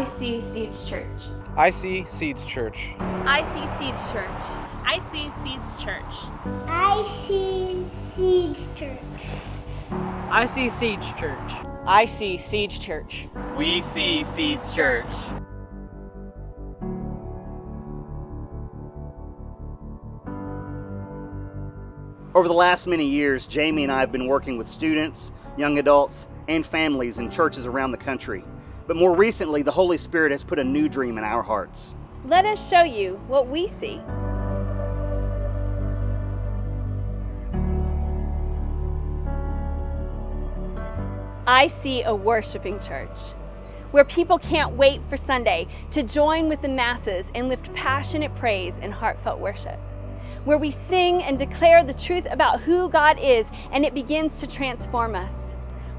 I see Seeds Church. I see Seeds Church. I see Seeds Church. I see Seeds Church. I see Seeds Church. I see Siege Church. I see Siege Church. We see Seeds Church. Over the last many years, Jamie and I have been working with students, young adults, and families in churches around the country. But more recently, the Holy Spirit has put a new dream in our hearts. Let us show you what we see. I see a worshiping church where people can't wait for Sunday to join with the masses and lift passionate praise and heartfelt worship, where we sing and declare the truth about who God is, and it begins to transform us.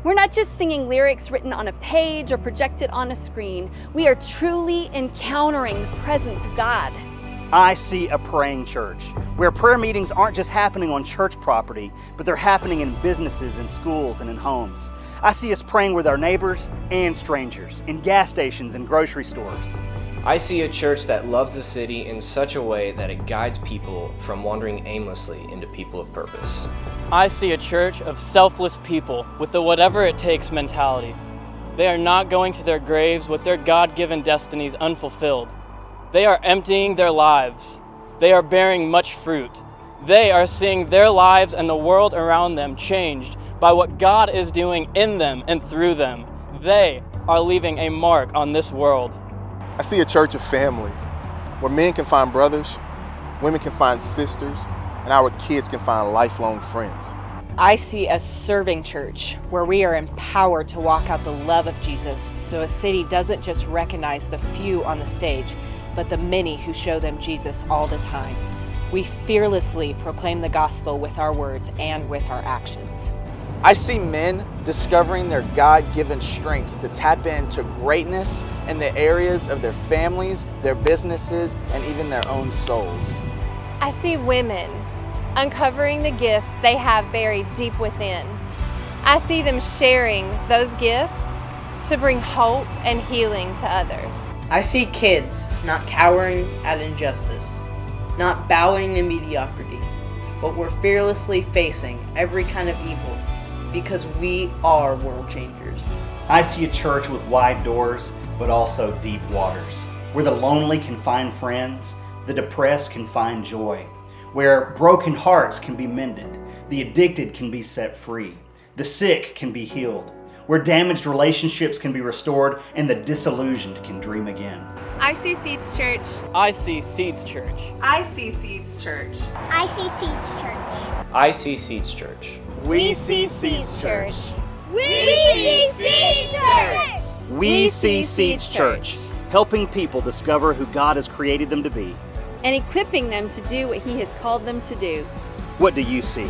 We're not just singing lyrics written on a page or projected on a screen. We are truly encountering the presence of God. I see a praying church, where prayer meetings aren't just happening on church property, but they're happening in businesses, in schools, and in homes. I see us praying with our neighbors and strangers, in gas stations and grocery stores. I see a church that loves the city in such a way that it guides people from wandering aimlessly into people of purpose. I see a church of selfless people with the whatever it takes mentality. They are not going to their graves with their God-given destinies unfulfilled. They are emptying their lives. They are bearing much fruit. They are seeing their lives and the world around them changed by what God is doing in them and through them. They are leaving a mark on this world. I see a church of family, where men can find brothers, women can find sisters, and our kids can find lifelong friends. I see a serving church where we are empowered to walk out the love of Jesus, so a city doesn't just recognize the few on the stage, but the many who show them Jesus all the time. We fearlessly proclaim the gospel with our words and with our actions. I see men discovering their God-given strengths to tap into greatness in the areas of their families, their businesses, and even their own souls. I see women uncovering the gifts they have buried deep within. I see them sharing those gifts to bring hope and healing to others. I see kids not cowering at injustice, not bowing in mediocrity, but we're fearlessly facing every kind of evil because we are world changers. I see a church with wide doors, but also deep waters, where the lonely can find friends, the depressed can find joy, where broken hearts can be mended, the addicted can be set free, the sick can be healed, where damaged relationships can be restored, and the disillusioned can dream again. I see Seeds Church. I see Seeds Church. I see Seeds Church. I see Seeds Church. I see Seeds Church. We see Seeds Church. We see Seeds Church. We see Seeds Church, helping people discover who God has created them to be. And equipping them to do what He has called them to do. What do you see?